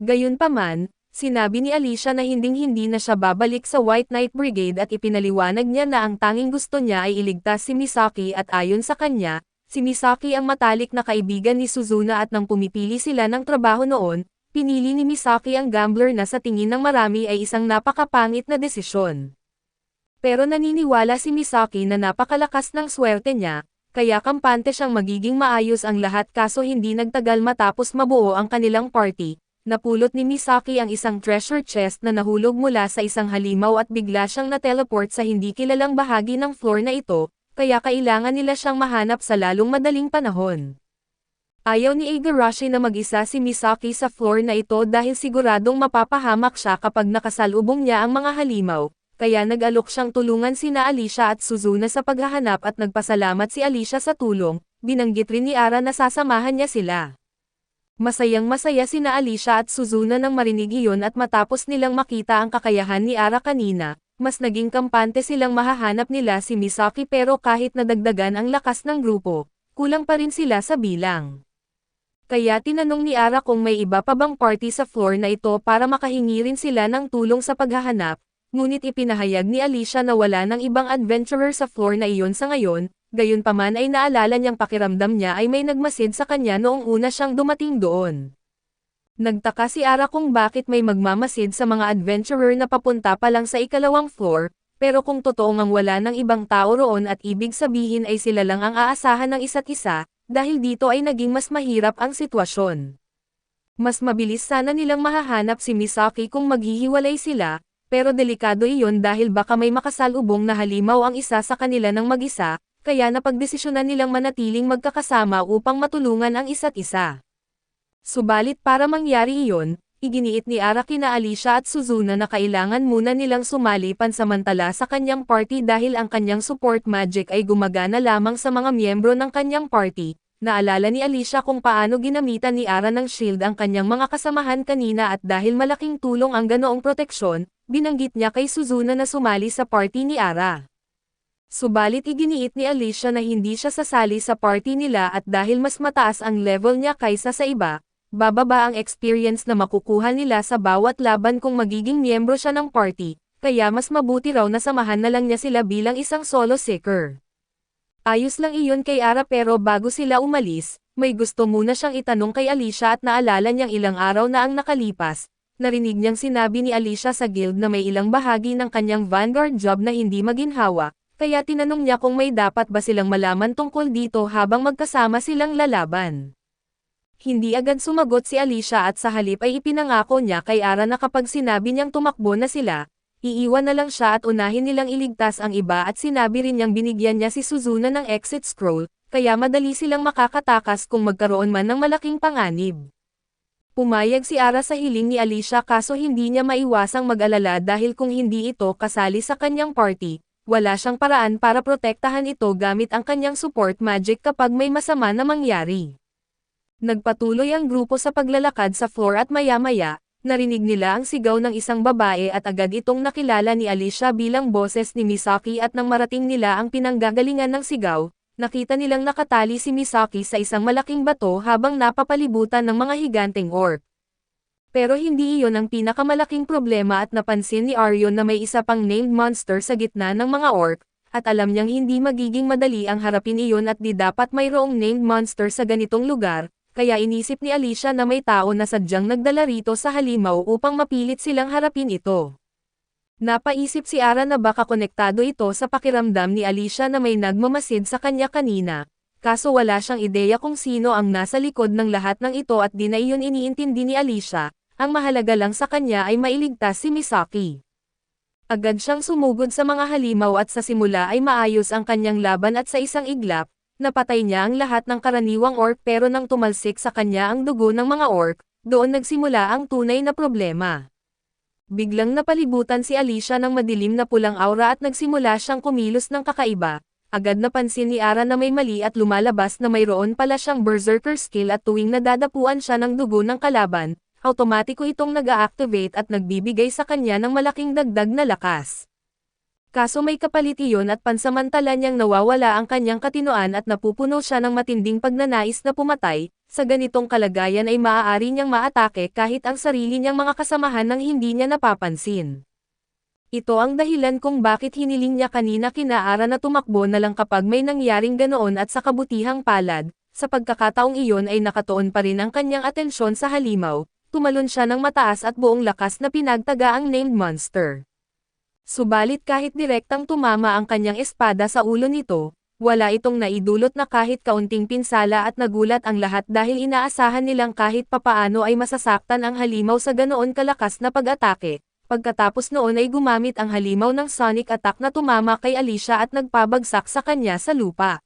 Gayunpaman, sinabi ni Alicia na hinding-hindi na siya babalik sa White Knight Brigade at ipinaliwanag niya na ang tanging gusto niya ay iligtas si Misaki at ayon sa kanya, si Misaki ang matalik na kaibigan ni Suzuna at nang pumipili sila ng trabaho noon, pinili ni Misaki ang gambler na sa tingin ng marami ay isang napakapangit na desisyon. Pero naniniwala si Misaki na napakalakas ng swerte niya, kaya kampante siyang magiging maayos ang lahat kaso hindi nagtagal matapos mabuo ang kanilang party. Napulot ni Misaki ang isang treasure chest na nahulog mula sa isang halimaw at bigla siyang na-teleport sa hindi kilalang bahagi ng floor na ito, kaya kailangan nila siyang mahanap sa lalong madaling panahon. Ayaw ni Igarashi na mag-isa si Misaki sa floor na ito dahil siguradong mapapahamak siya kapag nakasalubong niya ang mga halimaw, kaya nag-alok siyang tulungan sina Alicia at Suzuna sa paghahanap at nagpasalamat si Alicia sa tulong, binanggit rin ni Ara na sasamahan niya sila. Masayang-masaya sina Alicia at Suzuna nang marinig iyon at matapos nilang makita ang kakayahan ni Ara kanina, mas naging kampante silang mahahanap nila si Misaki pero kahit nadagdagan ang lakas ng grupo, kulang pa rin sila sa bilang. Kaya tinanong ni Ara kung may iba pa bang party sa floor na ito para makahingi rin sila ng tulong sa paghahanap, ngunit ipinahayag ni Alicia na wala ng ibang adventurer sa floor na iyon sa ngayon. Gayunpaman ay naalala niyang pakiramdam niya ay may nagmasid sa kanya noong una siyang dumating doon. Nagtaka si Ara kung bakit may magmamasid sa mga adventurer na papunta pa lang sa ikalawang floor, pero kung totoo ngang wala ng ibang tao roon at ibig sabihin ay sila lang ang aasahan ng isa't isa, dahil dito ay naging mas mahirap ang sitwasyon. Mas mabilis sana nilang mahahanap si Misaki kung maghihiwalay sila, pero delikado iyon dahil baka may makasalubong na halimaw ang isa sa kanila ng mag-isa, kaya napagdesisyonan nilang manatiling magkakasama upang matulungan ang isa't isa. Subalit para mangyari iyon, iginiit ni Ara kina Alicia at Suzuna na kailangan muna nilang sumali pansamantala sa kanyang party dahil ang kanyang support magic ay gumagana lamang sa mga miyembro ng kanyang party. Naalala ni Alicia kung paano ginamitan ni Ara ng shield ang kanyang mga kasamahan kanina at dahil malaking tulong ang ganoong proteksyon, binanggit niya kay Suzuna na sumali sa party ni Ara. Subalit iginiit ni Alicia na hindi siya sasali sa party nila at dahil mas mataas ang level niya kaysa sa iba, bababa ang experience na makukuha nila sa bawat laban kung magiging miyembro siya ng party, kaya mas mabuti raw na samahan na lang niya sila bilang isang solo seeker. Ayos lang iyon kay Ara pero bago sila umalis, may gusto muna siyang itanong kay Alicia at naalala niyang ilang araw na ang nakalipas. Narinig niyang sinabi ni Alicia sa guild na may ilang bahagi ng kanyang vanguard job na hindi maginhawa. Kaya tinanong niya kung may dapat ba silang malaman tungkol dito habang magkasama silang lalaban. Hindi agad sumagot si Alicia at sa halip ay ipinangako niya kay Ara na kapag sinabi niyang tumakbo na sila, iiwan na lang siya at unahin nilang iligtas ang iba at sinabi rin niyang binigyan niya si Suzuna ng exit scroll, kaya madali silang makakatakas kung magkaroon man ng malaking panganib. Pumayag si Ara sa hiling ni Alicia kaso hindi niya maiwasang mag-alala dahil kung hindi ito kasali sa kanyang party, wala siyang paraan para protektahan ito gamit ang kanyang support magic kapag may masama na mangyari. Nagpatuloy ang grupo sa paglalakad sa floor at maya-maya, narinig nila ang sigaw ng isang babae at agad itong nakilala ni Alicia bilang boses ni Misaki at nang marating nila ang pinanggagalingan ng sigaw, nakita nilang nakatali si Misaki sa isang malaking bato habang napapalibutan ng mga higanteng orc. Pero hindi iyon ang pinakamalaking problema at napansin ni Arion na may isa pang named monster sa gitna ng mga orc, at alam niyang hindi magiging madali ang harapin iyon at di dapat mayroong named monster sa ganitong lugar, kaya inisip ni Alicia na may tao na sadyang nagdala rito sa halimaw upang mapilit silang harapin ito. Napaisip si Ara na baka konektado ito sa pakiramdam ni Alicia na may nagmamasid sa kanya kanina, kaso wala siyang ideya kung sino ang nasa likod ng lahat ng ito at di na iyon iniintindi ni Alicia. Ang mahalaga lang sa kanya ay mailigtas si Misaki. Agad siyang sumugod sa mga halimaw at sa simula ay maayos ang kanyang laban at sa isang iglap, napatay niya ang lahat ng karaniwang orc pero nang tumalsik sa kanya ang dugo ng mga orc, doon nagsimula ang tunay na problema. Biglang napalibutan si Alicia ng madilim na pulang aura at nagsimula siyang kumilos ng kakaiba. Agad napansin ni Ara na may mali at lumalabas na mayroon pala siyang berserker skill at tuwing nadadapuan siya ng dugo ng kalaban, automatiko itong nag-a-activate at nagbibigay sa kanya ng malaking dagdag na lakas. Kaso may kapalit iyon at pansamantala niyang nawawala ang kanyang katinoan at napupuno siya ng matinding pagnanais na pumatay, sa ganitong kalagayan ay maaari niyang maatake kahit ang sarili niyang mga kasamahan nang hindi niya napapansin. Ito ang dahilan kung bakit hiniling niya kanina kina Ara na tumakbo na lang kapag may nangyaring ganoon at sa kabutihang palad, sa pagkakataong iyon ay nakatuon pa rin ang kanyang atensyon sa halimaw, tumalon siya ng mataas at buong lakas na pinagtaga ang named monster. Subalit kahit direktang tumama ang kanyang espada sa ulo nito, wala itong naidulot na kahit kaunting pinsala at nagulat ang lahat dahil inaasahan nilang kahit papaano ay masasaktan ang halimaw sa ganoon kalakas na pag-atake. Pagkatapos noon ay gumamit ang halimaw ng sonic attack na tumama kay Alicia at nagpabagsak sa kanya sa lupa.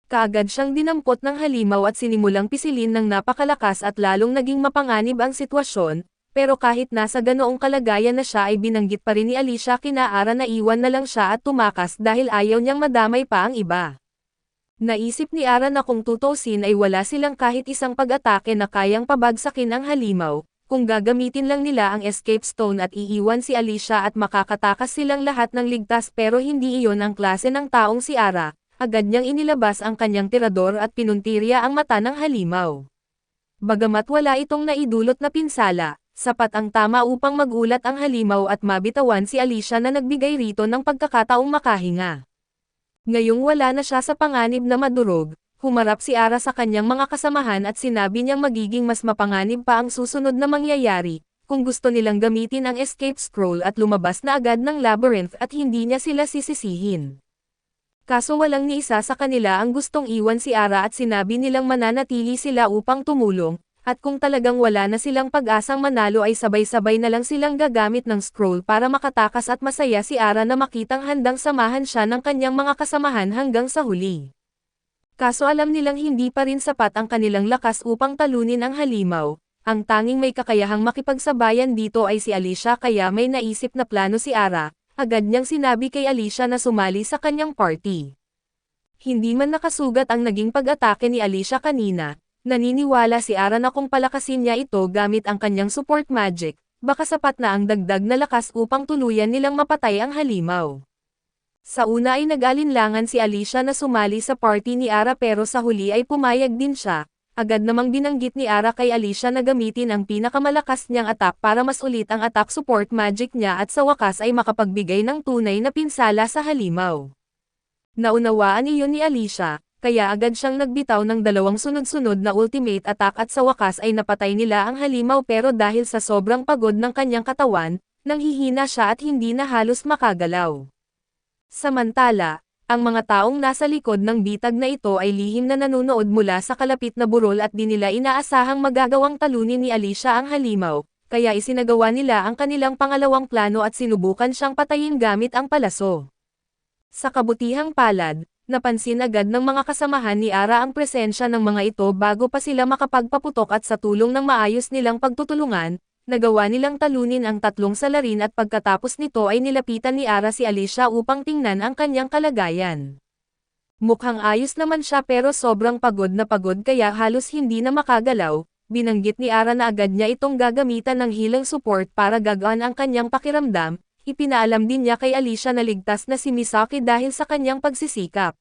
Kaagad siyang dinampot ng halimaw at sinimulang pisilin ng napakalakas at lalong naging mapanganib ang sitwasyon, pero kahit nasa ganoong kalagayan na siya ay binanggit pa rin ni Alicia kina Ara na iwan na lang siya at tumakas dahil ayaw niyang madamay pa ang iba. Naisip ni Ara na kung tutusin ay wala silang kahit isang pag-atake na kayang pabagsakin ang halimaw, kung gagamitin lang nila ang escape stone at iiwan si Alicia at makakatakas silang lahat ng ligtas pero hindi iyon ang klase ng taong si Ara, agad niyang inilabas ang kanyang tirador at pinuntirya ang mata ng halimaw. Bagamat wala itong naidulot na pinsala, sapat ang tama upang magulat ang halimaw at mabitawan si Alicia na nagbigay rito ng pagkakataong makahinga. Ngayong wala na siya sa panganib na madurog, humarap si Ara sa kanyang mga kasamahan at sinabi niyang magiging mas mapanganib pa ang susunod na mangyayari, kung gusto nilang gamitin ang escape scroll at lumabas na agad ng labyrinth at hindi niya sila sisisihin. Kaso walang ni isa sa kanila ang gustong iwan si Ara at sinabi nilang mananatili sila upang tumulong, at kung talagang wala na silang pag-asang manalo ay sabay-sabay na lang silang gagamit ng scroll para makatakas at masaya si Ara na makitang handang samahan siya ng kanyang mga kasamahan hanggang sa huli. Kaso alam nilang hindi pa rin sapat ang kanilang lakas upang talunin ang halimaw, ang tanging may kakayahang makipagsabayan dito ay si Alicia kaya may naisip na plano si Ara, agad niyang sinabi kay Alicia na sumali sa kanyang party. Hindi man nakasugat ang naging pag-atake ni Alicia kanina, naniniwala si Ara na kung palakasin niya ito gamit ang kanyang support magic, baka sapat na ang dagdag na lakas upang tuluyan nilang mapatay ang halimaw. Sa una ay nag-alinlangan si Alicia na sumali sa party ni Ara pero sa huli ay pumayag din siya, agad namang binanggit ni Ara kay Alicia na gamitin ang pinakamalakas niyang attack para mas ulit ang attack support magic niya at sa wakas ay makapagbigay ng tunay na pinsala sa halimaw. Naunawaan iyon ni Alicia, kaya agad siyang nagbitaw ng dalawang sunod-sunod na ultimate attack at sa wakas ay napatay nila ang halimaw pero dahil sa sobrang pagod ng kanyang katawan, nanghihina siya at hindi na halos makagalaw. Samantala, ang mga taong nasa likod ng bitag na ito ay lihim na nanunood mula sa kalapit na burol at di nila inaasahang magagawang talunin ni Alicia ang halimaw, kaya isinagawa nila ang kanilang pangalawang plano at sinubukan siyang patayin gamit ang palaso. Sa kabutihang palad, napansin agad ng mga kasamahan ni Ara ang presensya ng mga ito bago pa sila makapagpaputok at sa tulong ng maayos nilang pagtutulungan, nagawa nilang talunin ang tatlong salarin at pagkatapos nito ay nilapitan ni Ara si Alicia upang tingnan ang kanyang kalagayan. Mukhang ayos naman siya pero sobrang pagod na pagod kaya halos hindi na makagalaw, binanggit ni Ara na agad niya itong gagamitan ng healing support para gagaan ang kanyang pakiramdam, ipinaalam din niya kay Alicia na ligtas na si Misaki dahil sa kanyang pagsisikap.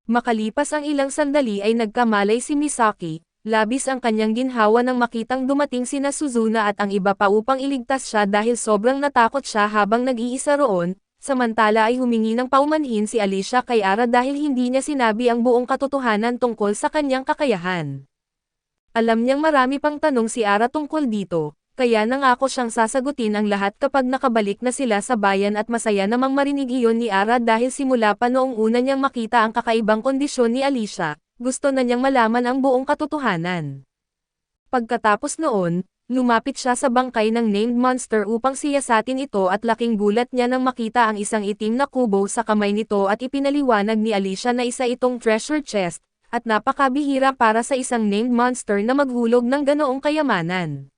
Makalipas ang ilang sandali ay nagkamalay si Misaki. Labis ang kanyang ginhawa nang makitang dumating sina Suzuna at ang iba pa upang iligtas siya dahil sobrang natakot siya habang nag-iisa roon, samantala ay humingi ng paumanhin si Alicia kay Ara dahil hindi niya sinabi ang buong katotohanan tungkol sa kanyang kakayahan. Alam niyang marami pang tanong si Ara tungkol dito, kaya nangako siyang sasagutin ang lahat kapag nakabalik na sila sa bayan at masaya namang marinig iyon ni Ara dahil simula pa noong una niyang makita ang kakaibang kondisyon ni Alicia. Gusto na niyang malaman ang buong katotohanan. Pagkatapos noon, lumapit siya sa bangkay ng named monster upang siyasatin ito at laking gulat niya nang makita ang isang itim na kubo sa kamay nito at ipinaliwanag ni Alicia na isa itong treasure chest, at napakabihira para sa isang named monster na maghulog ng ganoong kayamanan.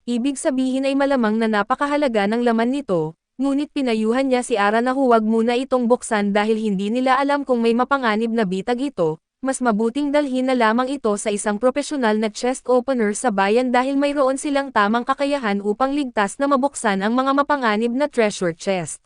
Ibig sabihin ay malamang na napakahalaga ng laman nito, ngunit pinayuhan niya si Ara na huwag muna itong buksan dahil hindi nila alam kung may mapanganib na bitag ito. Mas mabuting dalhin na lamang ito sa isang profesional na chest opener sa bayan dahil mayroon silang tamang kakayahan upang ligtas na mabuksan ang mga mapanganib na treasure chest.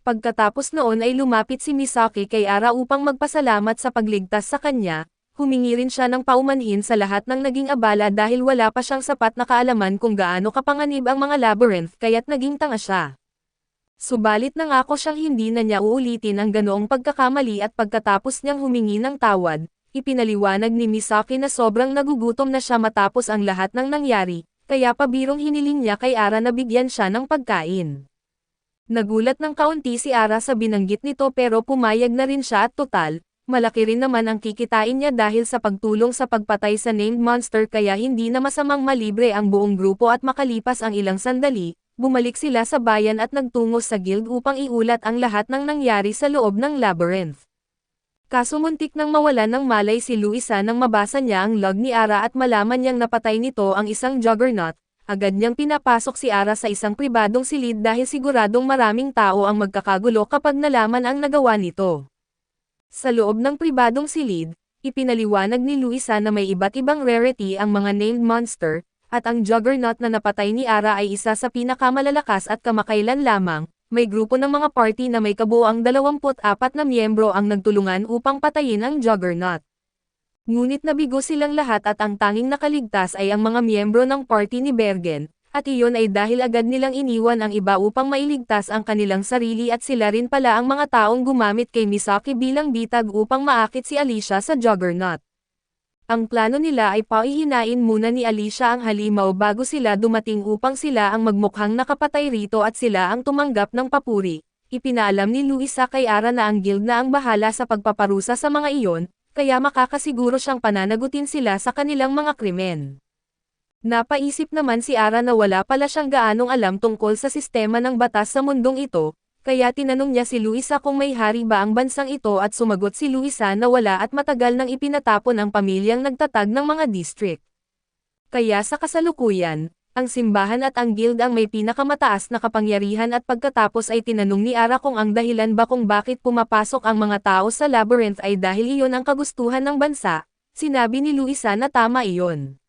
Pagkatapos noon ay lumapit si Misaki kay Ara upang magpasalamat sa pagligtas sa kanya, humingi rin siya ng paumanhin sa lahat ng naging abala dahil wala pa siyang sapat na kaalaman kung gaano kapanganib ang mga labyrinth kaya't naging tanga siya. Subalit nangako siyang hindi na niya uulitin ang ganoong pagkakamali at pagkatapos niyang humingi ng tawad, ipinaliwanag ni Misaki na sobrang nagugutom na siya matapos ang lahat ng nangyari, kaya pabirong hiniling niya kay Ara na bigyan siya ng pagkain. Nagulat ng kaunti si Ara sa binanggit nito pero pumayag na rin siya at total, malaki rin naman ang kikitain niya dahil sa pagtulong sa pagpatay sa named monster kaya hindi na masamang malibre ang buong grupo at makalipas ang ilang sandali, bumalik sila sa bayan at nagtungo sa guild upang iulat ang lahat ng nangyari sa loob ng labyrinth. Kaso muntik nang mawalan ng malay si Luisa nang mabasa niya ang log ni Ara at malaman niyang napatay nito ang isang juggernaut, agad niyang pinapasok si Ara sa isang pribadong silid dahil siguradong maraming tao ang magkakagulo kapag nalaman ang nagawa nito. Sa loob ng pribadong silid, ipinaliwanag ni Luisa na may iba't ibang rarity ang mga named monster, at ang juggernaut na napatay ni Ara ay isa sa pinakamalalakas at kamakailan lamang. May grupo ng mga party na may kabuoang 24 na miyembro ang nagtulungan upang patayin ang juggernaut. Ngunit nabigo silang lahat at ang tanging nakaligtas ay ang mga miyembro ng party ni Bergen, at iyon ay dahil agad nilang iniwan ang iba upang mailigtas ang kanilang sarili at sila rin pala ang mga taong gumamit kay Misaki bilang bitag upang maakit si Alicia sa juggernaut. Ang plano nila ay paihinain muna ni Alicia ang halimaw bago sila dumating upang sila ang magmukhang nakapatay rito at sila ang tumanggap ng papuri. Ipinaalam ni Luisa kay Ara na ang guild na ang bahala sa pagpaparusa sa mga iyon, kaya makakasiguro siyang pananagutin sila sa kanilang mga krimen. Napaisip naman si Ara na wala pala siyang gaanong alam tungkol sa sistema ng batas sa mundong ito, kaya tinanong niya si Luisa kung may hari ba ang bansang ito at sumagot si Luisa na wala at matagal nang ipinatapon ang pamilyang nagtatag ng mga district. Kaya sa kasalukuyan, ang simbahan at ang guild ang may pinakamataas na kapangyarihan at pagkatapos ay tinanong ni Ara kung ang dahilan ba kung bakit pumapasok ang mga tao sa labyrinth ay dahil iyon ang kagustuhan ng bansa, sinabi ni Luisa na tama iyon.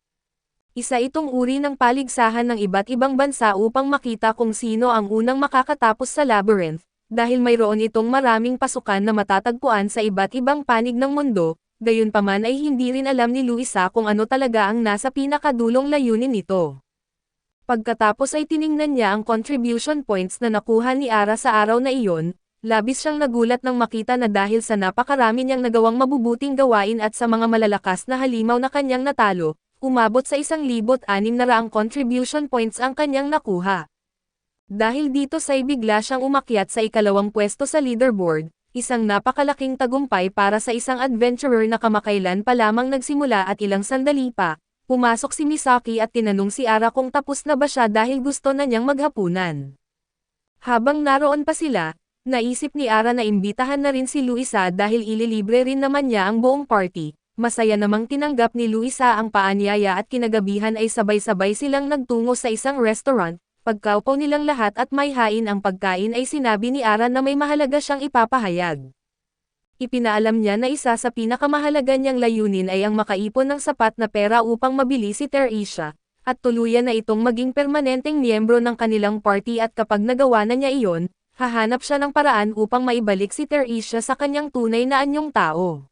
Isa itong uri ng paligsahan ng iba't ibang bansa upang makita kung sino ang unang makakatapos sa labyrinth, dahil mayroon itong maraming pasukan na matatagpuan sa iba't ibang panig ng mundo, gayunpaman ay hindi rin alam ni Luisa kung ano talaga ang nasa pinakadulong layunin nito. Pagkatapos ay tiningnan niya ang contribution points na nakuha ni Ara sa araw na iyon, labis siyang nagulat nang makita na dahil sa napakarami niyang nagawang mabubuting gawain at sa mga malalakas na halimaw na kanyang natalo, umabot sa 1,600 contribution points ang kanyang nakuha. Dahil dito say bigla siyang umakyat sa ikalawang pwesto sa leaderboard, isang napakalaking tagumpay para sa isang adventurer na kamakailan pa lamang nagsimula at ilang sandali pa, pumasok si Misaki at tinanong si Ara kung tapos na ba siya dahil gusto na niyang maghapunan. Habang naroon pa sila, naisip ni Ara na imbitahan na rin si Luisa dahil ililibre rin naman niya ang buong party. Masaya namang tinanggap ni Luisa ang paanyaya at kinagabihan ay sabay-sabay silang nagtungo sa isang restaurant, pagkaupo nilang lahat at may hain ang pagkain ay sinabi ni Ara na may mahalaga siyang ipapahayag. Ipinaalam niya na isa sa pinakamahalaga niyang layunin ay ang makaipon ng sapat na pera upang mabili si Teresia, at tuluyan na itong maging permanenteng miyembro ng kanilang party at kapag nagawa na niya iyon, hahanap siya ng paraan upang maibalik si Teresia sa kanyang tunay na anyong tao.